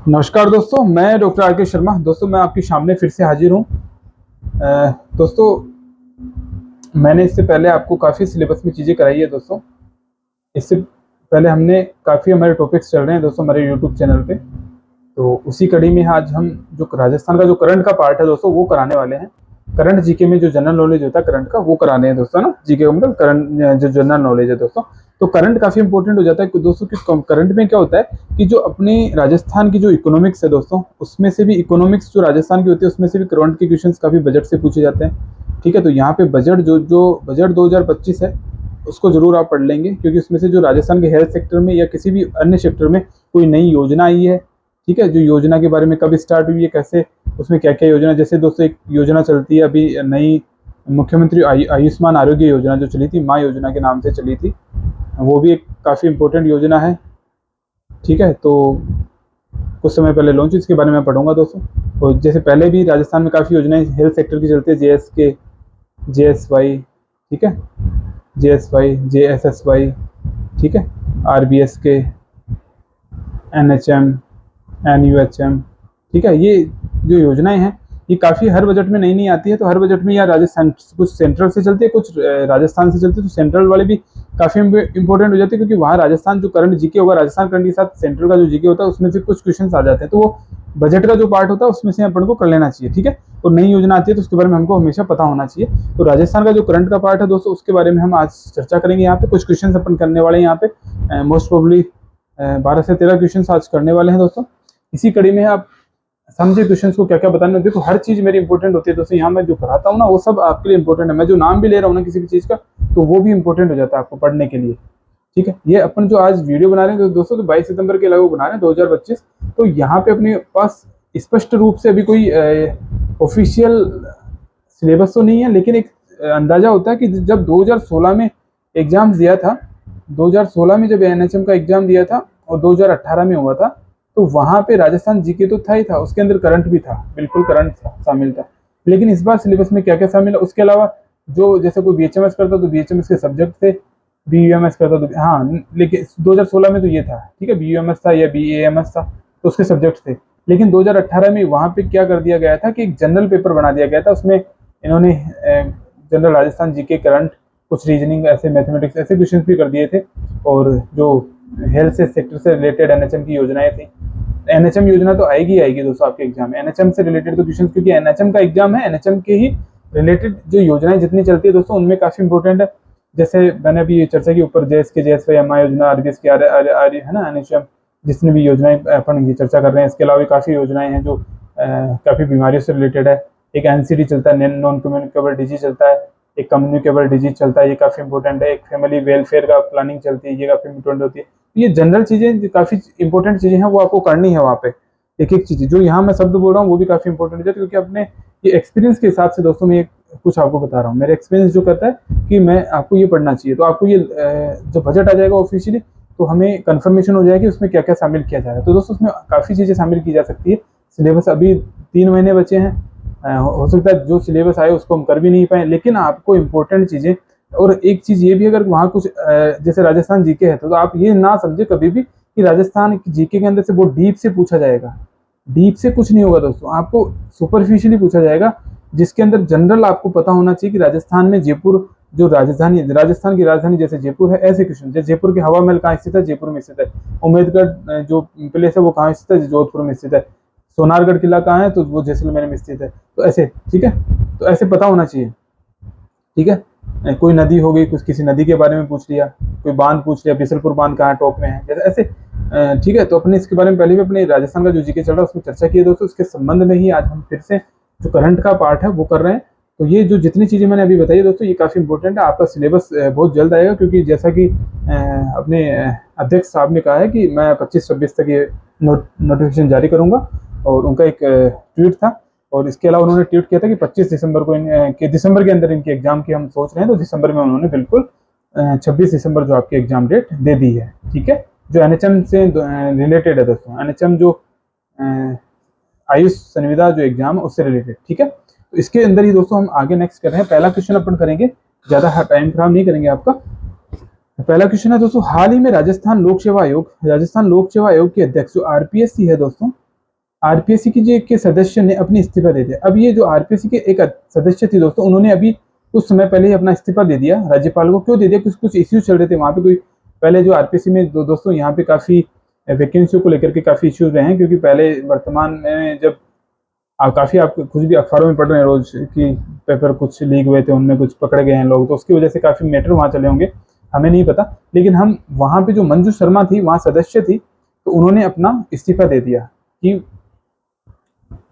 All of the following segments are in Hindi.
नमस्कार दोस्तों, मैं डॉक्टर आर के शर्मा। दोस्तों, मैं आपके सामने फिर से हाजिर हूँ। दोस्तों, मैंने इससे पहले आपको काफ़ी सिलेबस में चीज़ें कराई है दोस्तों। इससे पहले हमने काफ़ी हमारे टॉपिक्स चल रहे हैं दोस्तों हमारे यूट्यूब चैनल पे। तो उसी कड़ी में आज हम जो राजस्थान का जो करंट का पार्ट है दोस्तों वो कराने वाले हैं। करंट जीके में जो जनरल नॉलेज होता है करंट का वो कराने हैं दोस्तों ना। जीके का मतलब करंट जो जनरल नॉलेज है दोस्तों। तो करंट काफ़ी इंपॉर्टेंट हो जाता है दोस्तों कि करंट में क्या होता है कि जो अपने राजस्थान की जो इकोनॉमिक्स है दोस्तों, उसमें से भी इकोनॉमिक्स जो राजस्थान की होती है उसमें से भी करंट के क्वेश्चंस काफ़ी बजट से पूछे जाते हैं। ठीक है, तो यहाँ पे बजट जो बजट 2025 है उसको जरूर आप पढ़ लेंगे, क्योंकि उसमें से जो राजस्थान के हेल्थ सेक्टर में या किसी भी अन्य सेक्टर में कोई नई योजना आई है, ठीक है, जो योजना के बारे में कब स्टार्ट हुई है, कैसे, उसमें क्या क्या योजना, जैसे दोस्तों एक योजना चलती है अभी नई, मुख्यमंत्री आयुष्मान आरोग्य योजना जो चली थी, माँ योजना के नाम से चली थी, वो भी एक काफ़ी इंपॉर्टेंट योजना है। ठीक है, तो कुछ समय पहले लॉन्च, इसके बारे में पढ़ूंगा दोस्तों। और जैसे पहले भी राजस्थान में काफ़ी योजनाएं हेल्थ सेक्टर की चलती है, JSK, JSY, ठीक है, JSY, JSSY, ठीक है, RBSK, NHM, NUHM, ठीक है। ये जो योजनाएं हैं ये काफ़ी हर बजट में नई नई आती है। तो हर बजट में या राजस्थान कुछ सेंट्रल से चलती है, कुछ राजस्थान से चलती है। तो सेंट्रल वाले भी काफ़ी इंपॉर्टेंट हो जाते हैं, क्योंकि वहाँ राजस्थान जो करंट जीके होगा, राजस्थान करंट के साथ सेंट्रल का जो जीके होता है उसमें से कुछ क्वेश्चन आ जाते हैं। तो वो बजट का जो पार्ट होता है उसमें से अपन को कर लेना चाहिए। ठीक है, और नई योजना आती है तो उसके बारे में हमको हमेशा पता होना चाहिए। तो राजस्थान का जो करंट का पार्ट है दोस्तों उसके बारे में हम आज चर्चा करेंगे। यहाँ पे कुछ क्वेश्चन अपन करने वाले हैं। यहाँ पे मोस्ट प्रोबली 12 से 13 क्वेश्चन आज करने वाले हैं दोस्तों। इसी कड़ी में आप समझे क्वेश्चंस को क्या क्या बताना है। देखो, हर चीज मेरी इंपॉर्टेंट होती है दोस्तों। यहाँ मैं जो पढ़ाता हूँ ना वो सब आपके लिए इंपॉर्टेंट है। मैं जो नाम भी ले रहा हूँ ना किसी भी चीज का, तो वो भी इंपॉर्टेंट हो जाता है आपको पढ़ने के लिए। ठीक है, ये अपन जो आज वीडियो बना रहे हैं दोस्तों, तो 22 सितंबर के लगभग बना रहे हैं 2025। तो यहाँ पे अपने पास स्पष्ट रूप से अभी कोई ऑफिशियल सिलेबस तो नहीं है, लेकिन एक अंदाजा होता है कि जब 2016 में एग्जाम दिया था, 2016 में जब NHM का एग्जाम दिया था और 2018 में हुआ था, तो वहां पे राजस्थान जीके तो था ही था, उसके अंदर करंट भी था, बिल्कुल करंट था, शामिल था। लेकिन इस बार सिलेबस में क्या क्या शामिल है उसके अलावा, जो जैसे कोई BHMS करता तो BHMS के सब्जेक्ट थे, BUMS करता तो हाँ, लेकिन 2016 में तो ये था, ठीक है, BUMS था या BAMS था, तो उसके सब्जेक्ट थे। लेकिन 2018 में वहां पे क्या कर दिया गया था कि एक जनरल पेपर बना दिया गया था। उसमें इन्होंने जनरल राजस्थान जीके, करंट, कुछ रीजनिंग, ऐसे मैथमेटिक्स, ऐसे क्वेश्चन भी कर दिए थे। और जो हेल्थ से सेक्टर से रिलेटेड NHM की योजनाएं थी, NHM योजना तो आएगी आएगी दोस्तों आपके एग्जाम में। NHM से रिलेटेड तो क्वेश्चन, क्योंकि NHM का एग्जाम है, NHM के ही रिलेटेड जो योजनाएं जितनी चलती है दोस्तों उनमें काफी इंपॉर्टेंट है। जैसे मैंने अभी ये चर्चा की ऊपर, JSK, JSY, MI योजना, RBS की है ना, NHM, जितनी भी योजनाएं अपन ये चर्चा कर रहे हैं, इसके अलावा भी काफी योजनाएं हैं जो काफी बीमारियों से रिलेटेड है। एक NCD चलता है, नॉन कम्युनिकेबल डिजीज चलता है, एक कम्युनिकेबल डिजीज चलता है, ये काफी इंपॉर्टेंट है। एक फैमिली वेलफेयर का प्लानिंग चलती है, ये काफी इंपॉर्टेंट होती है। ये जनरल चीजें काफी इंपॉर्टेंट चीजें हैं, वो आपको करनी है वहाँ पे। एक एक चीज जो यहाँ मैं शब्द बोल रहा हूँ वो भी काफी इंपॉर्टेंट है, क्योंकि अपने ये एक्सपीरियंस के हिसाब से दोस्तों मैं कुछ आपको बता रहा हूँ। मेरा एक्सपीरियंस जो कहता है कि मैं आपको ये पढ़ना चाहिए। तो आपको ये जो बजट आ जाएगा ऑफिशियली, तो हमें कंफर्मेशन हो जाएगी उसमें क्या क्या शामिल किया जा रहा है। तो दोस्तों उसमें काफी चीजें शामिल की जा सकती है। सिलेबस अभी 3 महीने बचे हैं, हो सकता है जो सिलेबस आए उसको हम कर भी नहीं पाए, लेकिन आपको इम्पोर्टेंट चीजें। और एक चीज ये भी, अगर वहाँ कुछ जैसे राजस्थान जीके है, तो आप ये ना समझे कभी भी कि राजस्थान जीके के अंदर से बहुत डीप से पूछा जाएगा। डीप से कुछ नहीं होगा दोस्तों, आपको सुपरफिशियली पूछा जाएगा, जिसके अंदर जनरल आपको पता होना चाहिए कि राजस्थान में जयपुर जो राजधानी, राजस्थान की राजधानी जैसे जयपुर है, ऐसे क्वेश्चन, जैसे जयपुर के हवा महल कहाँ स्थित है, जयपुर में स्थित है। उम्मेदगढ़ जो प्लेस है वो कहाँ स्थित है, जोधपुर में स्थित है। सोनारगढ़ किला कहाँ है, तो वो जैसलमेर में स्थित है। तो ऐसे, ठीक है, तो ऐसे पता होना चाहिए। ठीक है, कोई नदी हो गई, कुछ किसी नदी के बारे में पूछ लिया, कोई बांध पूछ लिया, बिसलपुर बांध कहाँ टॉप में है, जैसे ऐसे। ठीक है, तो अपने इसके बारे में पहले भी अपने राजस्थान का जो जीके चल रहा है उसमें चर्चा की है दोस्तों। इसके संबंध में ही आज हम फिर से जो करंट का पार्ट है वो कर रहे हैं। तो ये जो जितनी चीजें मैंने अभी बताई है दोस्तों, ये काफी इंपॉर्टेंट है। आपका सिलेबस बहुत जल्द आएगा, क्योंकि जैसा कि अपने अध्यक्ष साहब ने कहा है कि मैं 25-26 तक ये नोटिफिकेशन जारी करूंगा। और उनका एक ट्वीट था, और इसके अलावा उन्होंने ट्वीट किया था कि 25 दिसंबर को दिसंबर के अंदर इनके एग्जाम की हम सोच रहे हैं। तो दिसंबर में उन्होंने बिल्कुल 26 दिसंबर जो आपकी एग्जाम डेट दे दी है। ठीक है, जो NHM से रिलेटेड है दोस्तों, NHM जो आयुष संविदा जो एग्जाम है उससे रिलेटेड। ठीक है, तो इसके अंदर ही दोस्तों हम आगे नेक्स्ट कर रहे हैं। पहला क्वेश्चन अपन करेंगे, ज्यादा टाइम खराब नहीं करेंगे आपका। पहला क्वेश्चन है दोस्तों, हाल ही में राजस्थान लोक सेवा आयोग के अध्यक्ष जो RPSC है दोस्तों, आरपीएससी की जो के सदस्य ने अपनी इस्तीफा दे दिया। अब ये जो आरपीएससी के एक सदस्य थी दोस्तों, उन्होंने अभी कुछ समय पहले ही अपना इस्तीफा दे दिया राज्यपाल को। क्यों दे दिया? कुछ कुछ इश्यूज चल रहे थे वहाँ पे। कोई पहले जो आरपीएससी में दोस्तों यहाँ पे काफ़ी वैकेंसियों को लेकर के काफ़ी इश्यूज रहे हैं, क्योंकि पहले वर्तमान में जब काफ़ी आप कुछ भी अखबारों में पढ़ रहे हैं रोज कि पेपर कुछ लीक हुए थे, उनमें कुछ पकड़े गए हैं लोग, तो उसकी वजह से काफ़ी मैटर वहाँ चले होंगे, हमें नहीं पता। लेकिन हम वहाँ पे जो मंजू शर्मा थी वहाँ सदस्य थी, तो उन्होंने अपना इस्तीफा दे दिया कि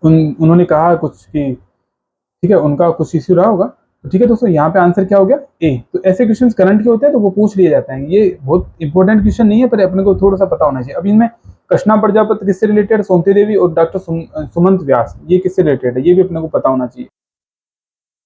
उन्होंने कहा कुछ कि ठीक है, उनका कुछ इश्यू रहा होगा। तो ठीक है दोस्तों, यहाँ पे आंसर क्या हो गया? ए। तो ऐसे क्वेश्चंस करंट के होते हैं तो वो पूछ लिए जाते हैं। ये बहुत इंपॉर्टेंट क्वेश्चन नहीं है, पर अपने को थोड़ा सा पता होना चाहिए। अब इनमें कृष्णा प्रजापति किससे रिलेटेड? सोमती देवी और डॉक्टर सुमंत व्यास, ये किससे रिलेटेड है? ये भी अपने को पता होना चाहिए।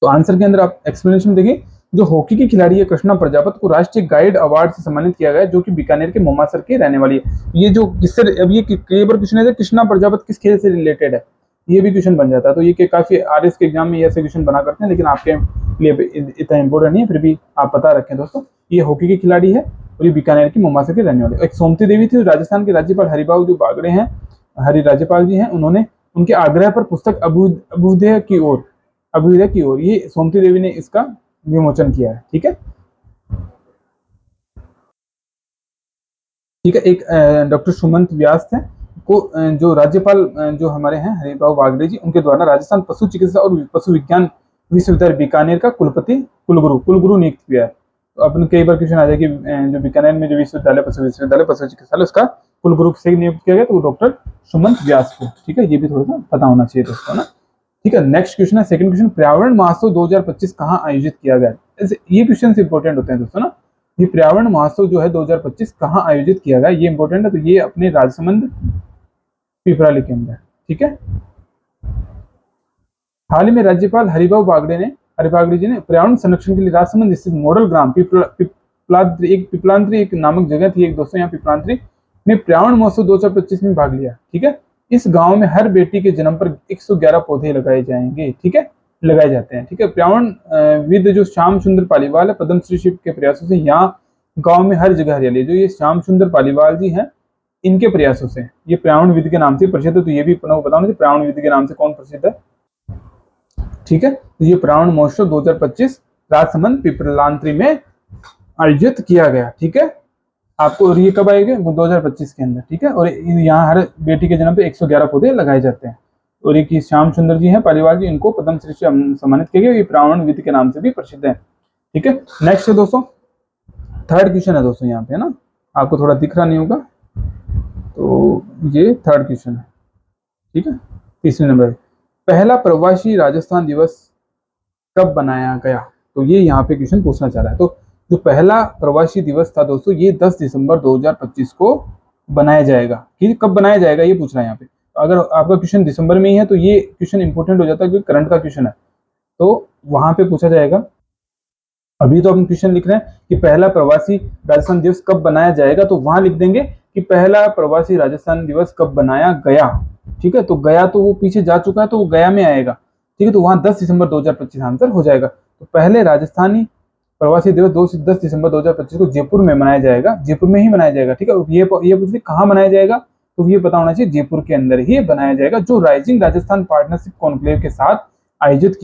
तो आंसर के अंदर आप एक्सप्लेनेशन देखिए। जो हॉकी की खिलाड़ी है कृष्णा प्रजापति को राष्ट्रीय गाइड अवार्ड से सम्मानित किया गया, जो कि बीकानेर के मोमासर के रहने वाली है। ये जो किससे, अब ये कई बार क्वेश्चन है कृष्णा प्रजापति किस खेल से रिलेटेड है, ये भी क्वेश्चन बन जाता है। तो ये काफी आरएस के एग्जाम में ऐसे क्वेश्चन बना करते हैं, लेकिन आपके लिए इतना इंपॉर्टेंट नहीं है, फिर भी आप पता रखें दोस्तों। ये हॉकी की खिलाड़ी है और ये बीकानेर की मोमासर के रहने वाले। एक सोमती देवी थी, राजस्थान के राज्यपाल हरिभाऊ जो बागड़े हैं, हरि राज्यपाल जी हैं, उन्होंने उनके आग्रह पर पुस्तक अभ्युदय की ओर ये सोमती देवी ने इसका विमोचन किया है। ठीक है, ठीक है। एक डॉक्टर सुमंत व्यास थे को जो राज्यपाल जो हमारे हैं हरिभाऊ बागड़े जी, उनके द्वारा राजस्थान पशु चिकित्सा और पशु विज्ञान विश्वविद्यालय बीकानेर का कुलगुरु नियुक्त किया है। तो अपन कई बार क्वेश्चन आ जाए कि जो बीकानेर में जो विश्वविद्यालय पशु चिकित्सालय उसका कुलगुरु से नियुक्त किया गया, तो वो डॉक्टर सुमंत व्यास को। ठीक है, ये भी थोड़ा सा पता होना चाहिए दोस्तों ना। ठीक है, नेक्स्ट क्वेश्चन है, सेकंड क्वेश्चन, पर्यावरण महोत्सव 2025 कहाँ आयोजित किया गया? ये क्वेश्चन इंपॉर्टेंट होते हैं दोस्तों ना। ये पर्यावरण महोत्सव जो है 2025 कहाँ आयोजित किया गया, ये इंपॉर्टेंट है। तो ये अपने राजसमंद पिपराली के अंदर। ठीक है, हाल ही में राज्यपाल हरिभाऊ जी ने पर्यावरण संरक्षण के लिए राजसमंद स्थित मॉडल ग्राम पिपलांत्री एक नामक जगह थी एक दोस्तों, यहाँ पिपलांत्री में पर्यावरण महोत्सव 2025 में भाग लिया। ठीक है, इस गांव में हर बेटी के जन्म पर 111 पौधे लगाए जाएंगे। ठीक है, लगाए जाते हैं। ठीक है, पर्यावरण विद जो श्याम सुंदर पालीवाल है, पद्मश्री शिव के प्रयासों से यहाँ गांव में हर जगह हरियाली। जो ये श्याम सुंदर पालीवाल जी हैं, इनके प्रयासों से ये पर्यावरण विद के नाम से प्रसिद्ध है। तो ये भी बताओ पर्यावरण विद के नाम से कौन प्रसिद्ध है? ठीक है, तो ये पर्यावरण महोत्सव 2025 राजसमंद पिपलांत्री में आयोजित किया गया। ठीक है, आपको, और ये कब आएगा? 2025 के अंदर। ठीक है, और यहाँ हर बेटी के जन्म पे 111 पौधे लगाए जाते हैं। और एक श्याम सुंदर जी हैं पालीवाल जी, इनको पद्मश्री से सम्मानित किया गया। ये पर्यावरण विद के नाम से भी प्रसिद्ध है। ठीक है, नेक्स्ट है दोस्तों, थर्ड क्वेश्चन है दोस्तों यहाँ पे ना, आपको थोड़ा दिख रहा नहीं होगा, तो ये थर्ड क्वेश्चन है। ठीक है, तीसरे नंबर, पहला प्रवासी राजस्थान दिवस कब बनाया गया? तो ये यहाँ पे क्वेश्चन पूछना चाह रहा है। तो जो पहला प्रवासी दिवस था दोस्तों, ये 10 दिसंबर 2025 को बनाया जाएगा। कि कब बनाया जाएगा ये पूछ रहा है यहाँ पे। तो अगर आपका क्वेश्चन दिसंबर में ही है तो ये क्वेश्चन इंपॉर्टेंट हो जाता है, क्योंकि करंट का क्वेश्चन है, तो वहां पे पूछा जाएगा। अभी तो हम क्वेश्चन लिख रहे हैं कि पहला प्रवासी राजस्थान दिवस कब बनाया जाएगा, तो वहां लिख देंगे कि पहला प्रवासी राजस्थान दिवस कब बनाया गया। ठीक है, तो गया तो वो पीछे जा चुका है, तो वो गया में आएगा। ठीक है, तो वहां 10 दिसंबर 2025 आंसर हो जाएगा। तो पहले राजस्थानी प्रवासी दिवस 10 दिसंबर 2025 को जयपुर में मनाया जाएगा, जयपुर में ही मनाया जाएगा। ठीक है, ये पूछते कहाँ मनाया जाएगा, तो ये पता होना चाहिए जयपुर के अंदर ही बनाया जाएगा, जो राइजिंग राजस्थान पार्टनरशिप कॉन्क्लेव के साथ आयोजित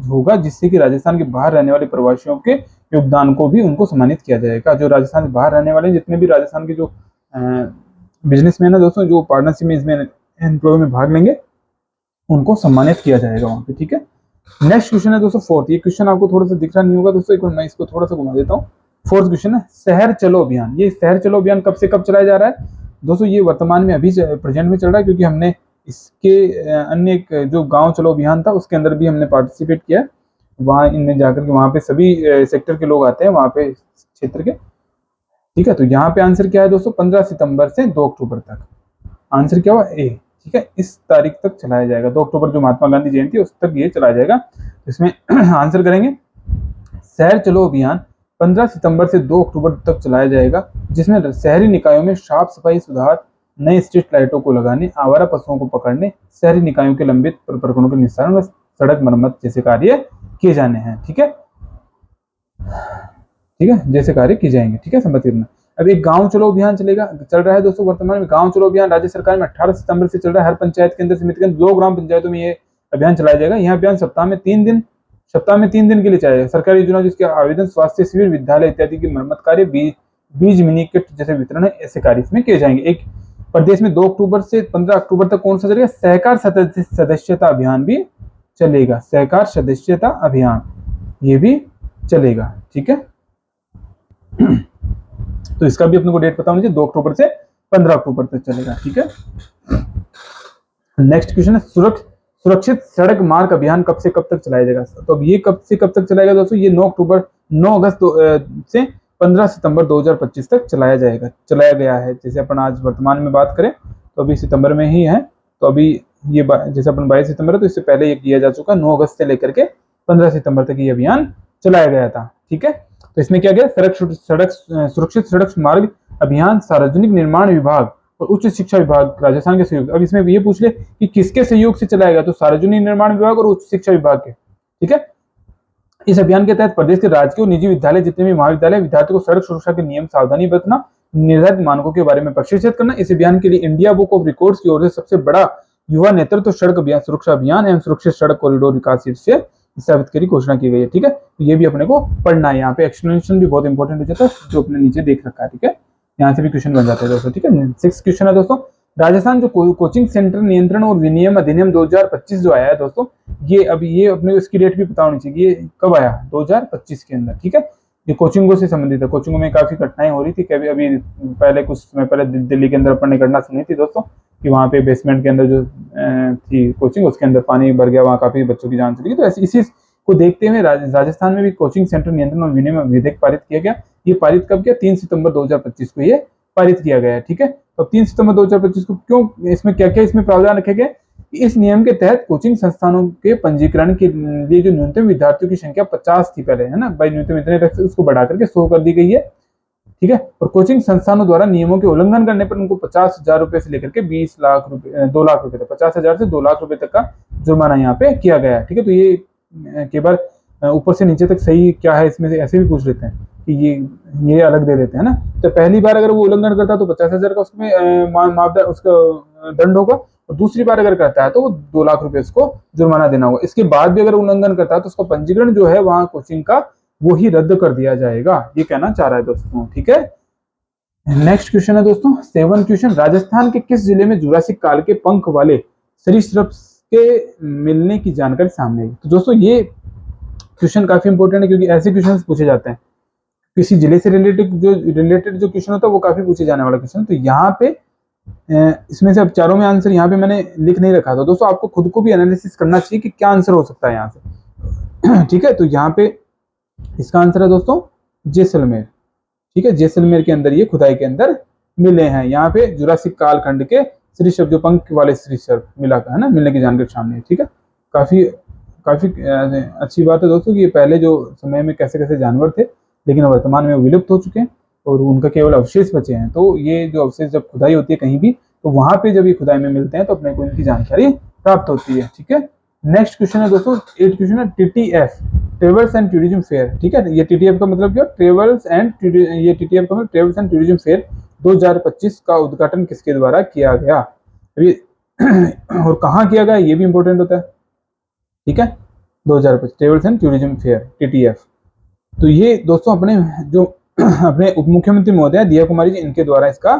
होगा, जिससे कि राजस्थान के बाहर रहने वाले प्रवासियों के योगदान को भी उनको सम्मानित किया जाएगा। जो राजस्थान के बाहर रहने वाले जितने भी राजस्थान के जो बिजनेसमैन है दोस्तों, जो पार्टनरशिप में इसमें एम्प्लॉय में भाग लेंगे, उनको सम्मानित किया जाएगा वहां पे। ठीक है, नेक्स्ट क्वेश्चन है दोस्तों फोर्थ। ये क्वेश्चन आपको थोड़ा सा दिख रहा नहीं होगा दोस्तों, एक बार मैं इसको थोड़ा सा घुमा देता हूँ। फोर्थ क्वेश्चन है, शहर चलो अभियान। ये शहर चलो अभियान कब से कब चलाया जा रहा है दोस्तों? ये वर्तमान में अभी प्रेजेंट में चल रहा है, क्योंकि हमने इसके अन्य एक जो गांव चलो अभियान था उसके अंदर भी हमने पार्टिसिपेट किया। वहाँ इनमें जाकर के वहाँ पे सभी सेक्टर के लोग आते हैं वहाँ पे क्षेत्र के। ठीक है, तो यहाँ पे आंसर क्या है दोस्तों? 15 सितंबर से 2 अक्टूबर तक। आंसर क्या हुआ? ए। ठीक है, इस तारीख तक चलाया जाएगा, 2 अक्टूबर जो महात्मा गांधी जयंती है उस तक ये चलाया जाएगा। इसमें आंसर करेंगे शहर चलो अभियान 15 सितंबर से 2 अक्टूबर तक चलाया जाएगा, जिसमें शहरी निकायों में साफ सफाई सुधार, नए स्ट्रीट लाइटों को लगाने, आवारा पशुओं को पकड़ने, शहरी निकायों के लंबित प्रकरणों के निस्तारण व सड़क मरम्मत जैसे कार्य किए जाने हैं। ठीक है, ठीक है, जैसे कार्य किए जाएंगे। ठीक है, संबंधित में अब एक गांव चलो अभियान चल रहा है दोस्तों वर्तमान में। गांव चलो अभियान राज्य सरकार में 18 सितंबर से चल रहा है। हर पंचायत के अंदर समिति के 2 ग्राम पंचायतों में ये अभियान चलाया जाएगा। यह अभियान सप्ताह में 3 दिन के लिए चलाया जाएगा। सरकारी योजना जिसके आवेदन, स्वास्थ्य शिविर, विद्यालय इत्यादि की मरम्मत कार्य, बीज मिनी किट जैसे वितरण है, ऐसे कार्य इसमें किए जाएंगे। एक प्रदेश में 2 अक्टूबर से 15 अक्टूबर तक कौन सा चलेगा? सहकार सदस्यता अभियान भी चलेगा। सहकार सदस्यता अभियान ये भी चलेगा, ठीक है। तो इसका भी अपने को डेट पता होनी चाहिए, 2 अक्टूबर से 15 अक्टूबर तक चलेगा, ठीक है। नेक्स्ट क्वेश्चन है सुरक्षित सड़क मार्ग अभियान कब से कब तक चलाया जाएगा? तो अब ये कब से कब तक चलाएगा दोस्तों? ये 9 अगस्त से 15 सितंबर 2025 तक चलाया गया है। जैसे अपन आज वर्तमान में बात करें तो अभी सितंबर में ही है, तो अभी ये जैसे अपन 22 सितंबर है तो इससे पहले ये किया जा चुका। 9 अगस्त से लेकर के 15 सितंबर तक ये अभियान चलाया गया था, ठीक है। तो इसमें क्या गया? सुरक्षित सड़क मार्ग अभियान सार्वजनिक निर्माण विभाग और उच्च शिक्षा विभाग राजस्थान के सहयोग। अब इसमें ये पूछ ले कि किसके सहयोग से चलाएगा? तो सार्वजनिक निर्माण विभाग और उच्च शिक्षा विभाग के, ठीक है। इस अभियान के तहत प्रदेश के राजकीय और निजी विद्यालय जितने भी महाविद्यालय, विद्यार्थियों को सड़क सुरक्षा के नियम सावधानी बरतना, निर्धारित मानकों के बारे में प्रशिक्षित करना। इस अभियान के लिए इंडिया बुक ऑफ रिकॉर्ड्स की ओर से सबसे बड़ा युवा नेतृत्व सड़क अभियान, सुरक्षा अभियान एवं सुरक्षित सड़क कॉरिडोर विकास शीर्षक से स्थापित की घोषणा की गई है, ठीक है। तो ये भी अपने को पढ़ना है। यहाँ पे एक्सप्लेनेशन भी बहुत इंपॉर्टेंट हो जाता है जो अपने नीचे देख रखा है, ठीक है। यहाँ से भी क्वेश्चन बन जाते हैं दोस्तों, ठीक है। 6 क्वेश्चन है दोस्तों। राजस्थान जो कोचिंग सेंटर नियंत्रण और विनियम अधिनियम 2025 जो आया है दोस्तों, ये अभी ये अपने को इसकी डेट भी पता होनी चाहिए, ये कब आया? 2025 के अंदर, ठीक है। ये कोचिंगों से संबंधित है। कोचिंगों में काफी कठिनाई हो रही थी, कभी अभी पहले कुछ समय पहले दिल्ली के अंदर अपन ने घटना सुनी थी दोस्तों कि वहाँ पे बेसमेंट के अंदर जो थी कोचिंग, उसके अंदर पानी भर गया, वहाँ काफी बच्चों की जान चली गई। तो ऐसे इसी को देखते हुए राजस्थान में भी कोचिंग सेंटर नियंत्रण और विनियम विधेयक पारित किया गया। ये पारित कब किया? 3 सितंबर 2025 को ये पारित किया गया है, ठीक है। तो 3 सितंबर 2025 को क्यों, इसमें क्या क्या इसमें प्रावधान रखे गए? इस नियम के तहत कोचिंग संस्थानों के पंजीकरण के लिए जो न्यूनतम विद्यार्थियों की संख्या 50 थी पहले, है ना भाई, न्यूनतम इतने रख उसको बढ़ा करके 100 कर दी गई है, ठीक है। और कोचिंग संस्थानों द्वारा नियमों के उल्लंघन करने पर उनको 50,000 रुपए से लेकर के 20 लाख रुपए 2 लाख रुपए तक, 50,000 से 2 लाख रुपए तक का जुर्माना यहाँ पे किया गया है, ठीक है। तो ये कई बार ऊपर से नीचे तक सही क्या है इसमें से ऐसे भी पूछ लेते हैं कि ये अलग दे देते हैं ना। तो पहली बार अगर वो उल्लंघन करता है तो 50,000 का उसमें मापदंड उसका दंड होगा, और दूसरी बार अगर करता है तो वो 2 लाख रुपए उसको जुर्माना देना होगा। इसके बाद भी अगर उल्लंघन करता है तो उसका पंजीकरण जो है वहां कोचिंग का वो ही रद्द कर दिया जाएगा, ये कहना चाह रहा है दोस्तों, ठीक है। नेक्स्ट क्वेश्चन है दोस्तों 7 क्वेश्चन। राजस्थान के किस जिले में जुरासिक काल के पंख वाले सरीसृप के मिलने की जानकारी सामने आई? तो दोस्तों ये क्वेश्चन काफी इंपॉर्टेंट है क्योंकि ऐसे क्वेश्चन पूछे जाते हैं किसी जिले से रिलेटेड जो क्वेश्चन होता है वो काफी पूछे जाने वाला क्वेश्चन। तो यहाँ पे इसमें से अब चारों में आंसर यहाँ पे मैंने लिख नहीं रखा था दोस्तों, आपको खुद को भी एनालिसिस करना चाहिए कि क्या आंसर हो सकता है यहाँ से, ठीक है। तो यहाँ पे इसका आंसर है दोस्तों जैसलमेर, ठीक है। जैसलमेर के अंदर ये खुदाई के अंदर मिले हैं। यहाँ पे जुरासिक काल खंड के सरीसृप जो पंख वाले सरीसृप मिला है ना, मिलने की जानकारी सामने है, ठीक है। काफी अच्छी बात है दोस्तों कि ये पहले जो समय में कैसे कैसे जानवर थे लेकिन वर्तमान में विलुप्त हो चुके हैं और उनका केवल अवशेष बचे हैं। तो ये जो अवशेष जब खुदाई होती है कहीं भी तो वहां पे जब ये खुदाई में मिलते हैं तो अपने को इनकी जानकारी प्राप्त होती है, ठीक है। नेक्स्ट क्वेश्चन है दोस्तों 8 क्वेश्चन है TTF travels and tourism fair, ठीक है। ये TTF का मतलब क्या? ट्रेवल्स एंड TTF का मतलब ट्रेवल्स एंड टूरिज्म फेयर 2025 का उद्घाटन किसके द्वारा किया गया? अभी और कहाँ किया गया ये भी इंपॉर्टेंट होता है, ठीक है। 2025 travels and tourism fair TTF। तो ये दोस्तों अपने जो अपने उप मुख्यमंत्री महोदय दिया कुमारी जी इनके द्वारा इसका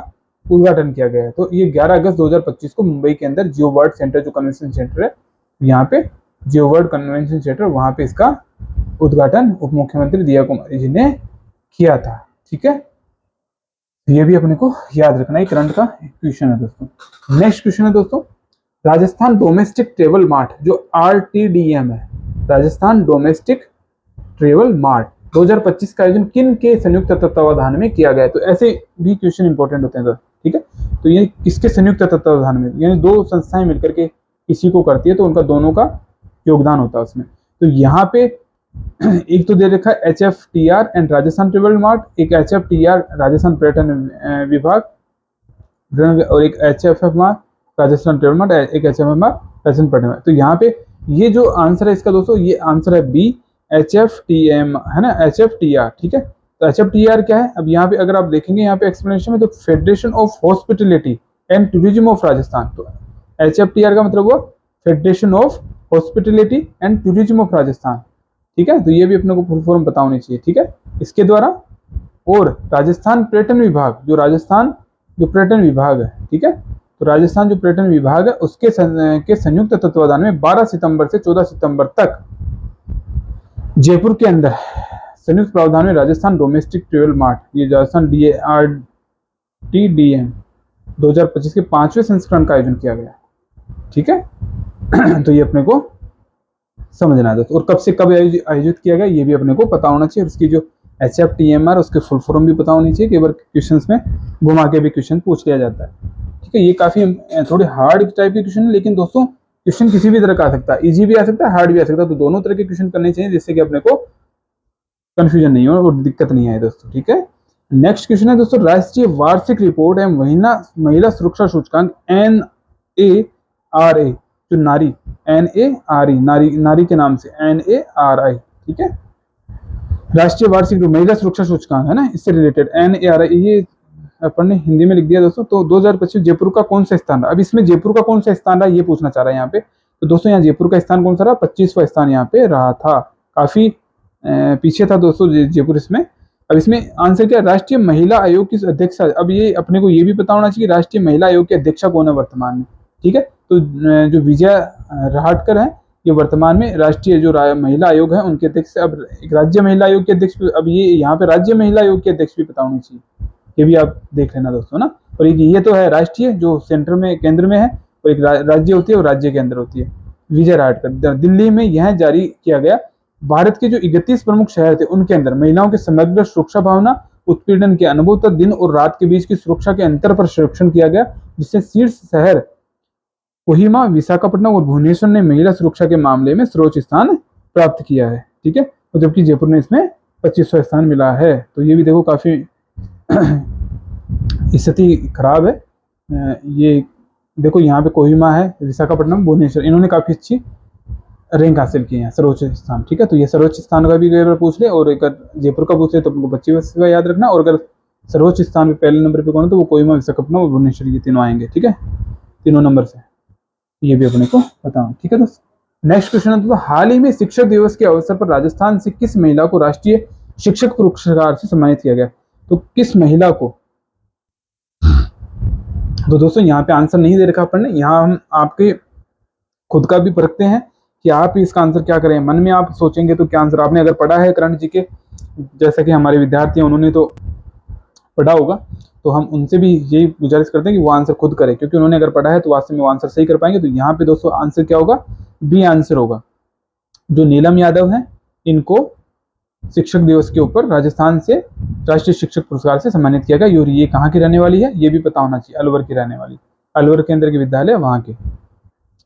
उद्घाटन किया गया है। तो ये 11 अगस्त 2025 को मुंबई के अंदर जियो वर्ल्ड सेंटर जो कन्वेंशन सेंटर है, यहाँ पे जियो वर्ल्ड कन्वेंशन सेंटर, वहां पे इसका उद्घाटन उप मुख्यमंत्री दिया कुमारी जी ने किया था, ठीक है। ये भी अपने को याद रखना है, करंट का क्वेश्चन है दोस्तों। नेक्स्ट क्वेश्चन है दोस्तों राजस्थान डोमेस्टिक ट्रेवल मार्ट जो RTDM है, राजस्थान डोमेस्टिक ट्रेवल मार्ट 2025 का आयोजन किन के संयुक्त तत्वावधान में किया गया? तो ऐसे भी क्वेश्चन इंपॉर्टेंट होते हैं, ठीक है। तो ये किसके संयुक्त तत्वावधान में, यानी 2 संस्थाएं मिलकर के किसी को करती है तो उनका दोनों का योगदान होता है उसमें। तो यहाँ पे एक तो दे रखा है HFTR and Rajasthan travel mart, एक HFTR राजस्थान पर्यटन विभाग और एक HFMR राजस्थान ट्रेवल मार्ट, एक HFMR राजस्थान पर्यटन विभाग। तो यहाँ पे ये जो आंसर है इसका दोस्तों, ये आंसर है B HFTM है ना, HFTR, ठीक है। तो HFTR क्या है, अब यहाँ पे अगर आप देखेंगे यहाँ पे एक्सप्लेनेशन में, तो federation of hospitality and tourism of Rajasthan. तो HFTR का मतलब हुआ federation of hospitality and tourism of Rajasthan. ठीक है, तो ये भी अपने को फुल फॉर्म पता होनी चाहिए। ठीक है, इसके द्वारा, और राजस्थान पर्यटन विभाग, जो राजस्थान जो पर्यटन विभाग है, ठीक है, तो राजस्थान जो पर्यटन विभाग है उसके के संयुक्त तत्वाधान में 12 सितंबर से 14 सितंबर तक जयपुर के अंदर संयुक्त प्रावधान में राजस्थान डोमेस्टिक ट्रेवल मार्ट, ये राजस्थान DARTDM 2025 के 5वें संस्करण का आयोजन किया गया। ठीक है तो ये अपने को समझना है दोस्तों। और कब से कब आयोजित किया गया ये भी अपने को पता होना चाहिए। उसकी जो HFTMR उसके फुल फॉर्म भी पता होनी चाहिए, कि बार क्वेश्चन में घुमा के भी क्वेश्चन पूछ लिया जाता है। ठीक है, ये काफी थोड़ी हार्ड टाइप के क्वेश्चन है, लेकिन दोस्तों क्वेश्चन किसी भी तरह का आ सकता है, इजी भी आ सकता है, हार्ड भी आ सकता है, तो दोनों तरह के क्वेश्चन करने चाहिए, जिससे कि अपने को कंफ्यूजन नहीं हो और दिक्कत नहीं आए दोस्तों। ठीक है, नेक्स्ट क्वेश्चन है दोस्तों, राष्ट्रीय वार्षिक रिपोर्ट एवं महिला सुरक्षा सूचकांक NARA, जो नारी NARE, नारी के नाम से NARI। ठीक है, राष्ट्रीय वार्षिक जो महिला सुरक्षा सूचकांक है ना, इससे रिलेटेड NARI, ये अपन ने हिंदी में लिख दिया दोस्तों। तो 2025 जयपुर का कौन सा स्थान रहा, अब इसमें जयपुर का कौन सा स्थान रहा ये पूछना चाह रहा है यहाँ पे। तो दोस्तों यहाँ जयपुर का स्थान कौन सा रहा, 25वां स्थान यहाँ पे रहा था, काफी पीछे था दोस्तों जयपुर इसमें। अब इसमें आंसर क्या है, राष्ट्रीय महिला आयोग की अध्यक्षा। अब ये अपने को ये भी पता होना चाहिए राष्ट्रीय महिला आयोग की अध्यक्षा कौन है वर्तमान में। ठीक है, तो जो विजया रहाटकर है, ये वर्तमान में राष्ट्रीय जो महिला आयोग है उनके अध्यक्ष। अब एक राज्य महिला आयोग के अध्यक्ष, अब ये यहाँ पे राज्य महिला आयोग के अध्यक्ष भी पता होनी चाहिए, ये भी आप देख लेना दोस्तों ना। और ये तो है राष्ट्रीय जो सेंटर में केंद्र में है, और एक राज्य होती है और राज्य के अंदर होती है। विजय रहाटकर, दिल्ली में यह जारी किया गया। भारत के जो 31 प्रमुख शहर थे उनके अंदर महिलाओं के समग्र सुरक्षा भावना, उत्पीड़न के अनुभव तक दिन और रात के बीच की सुरक्षा के अंतर पर सर्वेक्षण किया गया, जिससे शीर्ष शहर कोहिमा, विशाखापट्टनम और भुवनेश्वर ने महिला सुरक्षा के मामले में सर्वोच्च स्थान प्राप्त किया है। ठीक है, और जबकि जयपुर ने इसमें 25वां स्थान मिला है। तो ये भी देखो काफी स्थिति खराब है। ये देखो यहाँ पे कोहिमा है, विशाखापट्टनम, भुवनेश्वर, इन्होंने काफी अच्छी रैंक हासिल की है, सर्वोच्च स्थान। ठीक है, तो ये सर्वोच्च स्थान का भी अगर पूछ ले, और अगर जयपुर का पूछ ले तो आपको 25वां याद रखना, और अगर सर्वोच्च स्थान पे पहले नंबर पे कौन है तो वो कोहिमा, विशाखापट्टनम और भुवनेश्वर, ये तीनों आएंगे। ठीक है, तीनों नंबर से, ये भी अपने को बताओ। ठीक है दोस्तों, नेक्स्ट क्वेश्चन है तो, हाल ही में शिक्षक दिवस के अवसर पर राजस्थान से किस महिला को राष्ट्रीय शिक्षक पुरस्कार से सम्मानित किया गया। तो किस महिला को, तो दोस्तों यहाँ पे आंसर नहीं दे रखा अपन ने, यहाँ हम आपके खुद का भी परखते हैं कि आप इसका आंसर क्या करें। मन में आप सोचेंगे तो क्या आंसर, आपने अगर पढ़ा है करंट जी के, जैसा कि हमारे विद्यार्थी हैं उन्होंने तो पढ़ा होगा, तो हम उनसे भी यही गुजारिश करते हैं कि वो आंसर खुद करें, क्योंकि उन्होंने अगर पढ़ा है तो वास्तव में वो आंसर सही कर पाएंगे। तो यहाँ पे दोस्तों आंसर क्या होगा, बी आंसर होगा। जो नीलम यादव है, इनको शिक्षक दिवस के ऊपर राजस्थान से राष्ट्रीय शिक्षक पुरस्कार से सम्मानित किया गया। और ये कहाँ की रहने वाली है ये भी पता होना चाहिए, अलवर की रहने वाली, अलवर के अंदर के विद्यालय वहाँ के,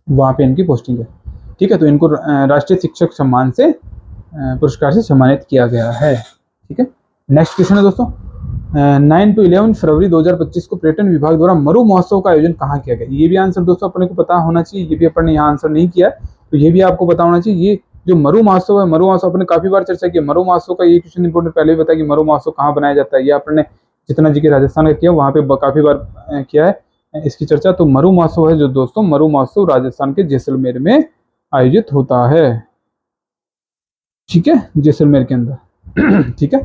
वहाँ पे इनकी पोस्टिंग है। ठीक है, तो इनको राष्ट्रीय शिक्षक सम्मान से पुरस्कार से सम्मानित किया गया है। ठीक है, नेक्स्ट क्वेश्चन है दोस्तों, 9 to 11 फरवरी 2025 को पर्यटन विभाग द्वारा मरु महोत्सव का आयोजन कहाँ किया गया। ये भी आंसर दोस्तों अपने को पता होना चाहिए, ये भी अपन ने यहाँ आंसर नहीं किया, तो ये भी आपको पता होना चाहिए। ये जो मरु महोत्सव है, मरु महोत्सव अपने काफी बार चर्चा किया। मरु महोत्सव का ये क्वेश्चन इंपोर्टेंट पहले भी बताया कि मरु महोत्सव कहाँ बनाया जाता है, ये अपने जितना जी के राजस्थान का किया वहाँ पे काफी बार किया है इसकी चर्चा। तो मरु महोत्सव है जो दोस्तों, मरु महोत्सव राजस्थान के जैसलमेर में आयोजित होता है। ठीक है, जैसलमेर के अंदर। ठीक है,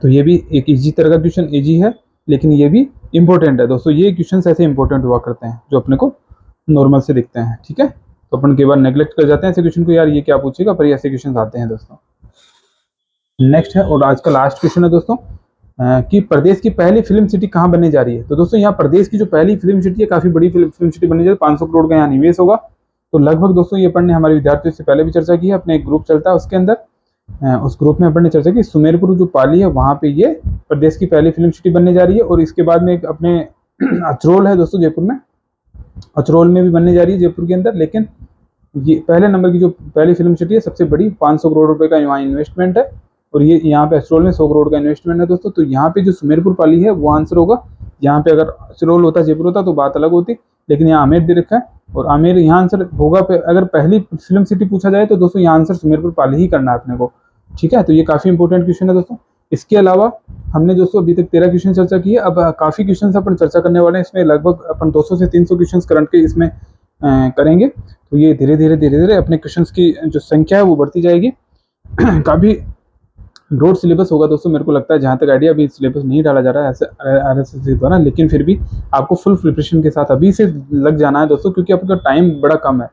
तो ये भी एक इजी तरह का क्वेश्चन, इजी है लेकिन ये भी इंपॉर्टेंट है दोस्तों। ये क्वेश्चन ऐसे इंपॉर्टेंट हुआ करते हैं जो अपने को नॉर्मल से दिखते हैं। ठीक है, तो अपन कई बार नेग्लेक्ट कर जाते हैं ऐसे क्वेश्चन को, यार ये क्या पूछेगा, पर ऐसे क्वेश्चन आते हैं दोस्तों। नेक्स्ट है, और आज का लास्ट क्वेश्चन है दोस्तों, कि प्रदेश की पहली फिल्म सिटी कहाँ बनने जा रही है। तो दोस्तों यहाँ प्रदेश की जो पहली फिल्म सिटी है, काफी बड़ी फिल्म सिटी बनने जा रही है, 500 करोड़ का यहाँ निवेश होगा। तो लगभग दोस्तों ये अपन ने हमारे विद्यार्थियों से पहले भी चर्चा की है, अपने एक ग्रुप चलता है उसके अंदर, उस ग्रुप में अपन ने चर्चा की, सुमेरपुर जो पाली है वहाँ पे ये प्रदेश की पहली फिल्म सिटी बनने जा रही है। और इसके बाद में एक अपने अचरोल है दोस्तों जयपुर में, अचरोल में भी बनने जा रही है जयपुर के अंदर। लेकिन ये पहले नंबर की जो पहली फिल्म सिटी है, सबसे बड़ी, 500 करोड़ रुपए का यहाँ इन्वेस्टमेंट है, और ये यहाँ पे अचरोल में 100 करोड़ का इन्वेस्टमेंट है दोस्तों। तो यहाँ पे जो सुमेरपुर पाली है वो आंसर होगा। यहाँ पे अगर अचरोल होता, जयपुर होता तो बात अलग होती, लेकिन यहाँ आमेर दे रखा है, और आमेर यहाँ आंसर होगा। अगर पहली फिल्म सिटी पूछा जाए तो दोस्तों यहाँ आंसर सुमेरपुर पाली ही करना है अपने को। ठीक है, तो ये काफी इंपॉर्टेंट क्वेश्चन है दोस्तों। इसके अलावा हमने दोस्तों अभी तक 13 क्वेश्चन चर्चा की है। अब काफ़ी क्वेश्चन अपन चर्चा करने वाले हैं इसमें, लगभग अपन 200 से 300 क्वेश्चन करंट के इसमें करेंगे। तो ये धीरे धीरे अपने क्वेश्चन की जो संख्या है वो बढ़ती जाएगी। काफ़ी ब्रॉड सिलेबस होगा दोस्तों, मेरे को लगता है, जहाँ तक आइडिया, अभी सिलेबस नहीं डाला जा रहा है ऐसे RSS द्वारा, लेकिन फिर भी आपको फुल प्रिपरेशन के साथ अभी से लग जाना है दोस्तों, क्योंकि आपका टाइम बड़ा कम है।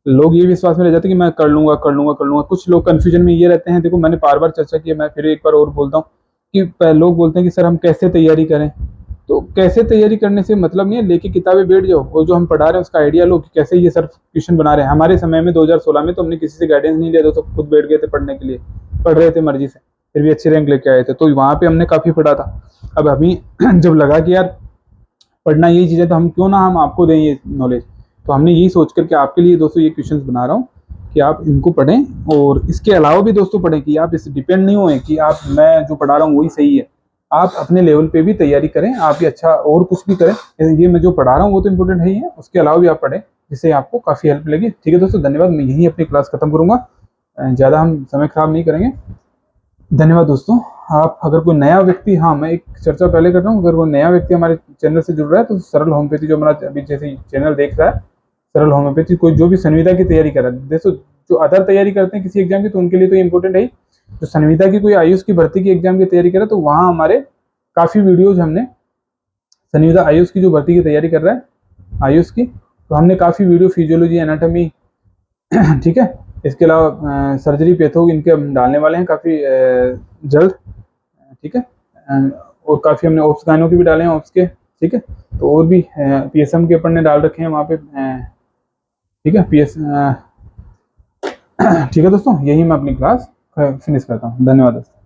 लोग ये विश्वास में रह जाते हैं कि मैं कर लूंगा कर लूंगा कर लूंगा। कुछ लोग कंफ्यूजन में ये रहते हैं, देखो मैंने बार बार चर्चा की है, मैं फिर एक बार और बोलता हूँ कि लोग बोलते हैं कि सर हम कैसे तैयारी करें। तो कैसे तैयारी करने से मतलब नहीं है, लेके किताबें बैठ जाओ और जो हम पढ़ा रहे हैं उसका आइडिया लो कि कैसे ये सर क्वेश्चन बना रहे हैं। हमारे समय में 2016 में तो हमने किसी से गाइडेंस नहीं लिया, दोस्तों खुद बैठ गए थे पढ़ने के लिए, पढ़ रहे थे मर्जी से, फिर भी अच्छे रैंक लेके आए थे। तो वहाँ पे हमने काफ़ी पढ़ा था। अब अभी जब लगा कि यार पढ़ना यही चीज़ है, तो हम क्यों ना हम आपको दें ये नॉलेज। तो हमने यही सोच करके आपके लिए दोस्तों ये क्वेश्चंस बना रहा हूँ कि आप इनको पढ़ें, और इसके अलावा भी दोस्तों पढ़ें, कि आप इससे डिपेंड नहीं हुए कि आप मैं जो पढ़ा रहा हूँ वही सही है। आप अपने लेवल पे भी तैयारी करें, आप ये अच्छा और कुछ भी करें, ये मैं जो पढ़ा रहा हूँ वो तो इम्पोर्टेंट है ही है, उसके अलावा भी आप पढ़ें, जिससे आपको काफ़ी हेल्प लगी। ठीक है दोस्तों, धन्यवाद। मैं यही अपनी क्लास खत्म करूँगा, ज़्यादा हम समय खराब नहीं करेंगे। धन्यवाद दोस्तों। आप अगर कोई नया व्यक्ति, हाँ मैं एक चर्चा पहले कर रहा हूँ, अगर कोई नया व्यक्ति हमारे चैनल से जुड़ रहा है तो सरल होम्योपैथी जो हमारा अभी जैसे चैनल देख रहा है, सरल होम्योपैथी, कोई जो भी संविदा की तैयारी कर रहा है, देखो जो अदर तैयारी करते हैं किसी एग्जाम की तो उनके लिए तो इम्पोर्टेंट है ही। जो संविदा की कोई आयुष की भर्ती की एग्जाम की तैयारी कर रहा है तो वहाँ हमारे काफ़ी वीडियोज हमने, संविदा आयुष की जो भर्ती की तैयारी कर रहा है आयुष की, तो हमने काफ़ी वीडियो फिजियोलॉजी, एनाटॉमी, ठीक है, इसके अलावा सर्जरी, पैथो, इनके हम डालने वाले हैं काफ़ी जल्द, ठीक है। और काफ़ी हमने ऑप्स गानों के भी डाले हैं, ऑप्स के, ठीक है। तो और भी PSM के अपन ने डाल रखे हैं वहाँ पे, ठीक है, ठीक है दोस्तों, यही मैं अपनी क्लास फिनिश करता हूँ। धन्यवाद दोस्तों।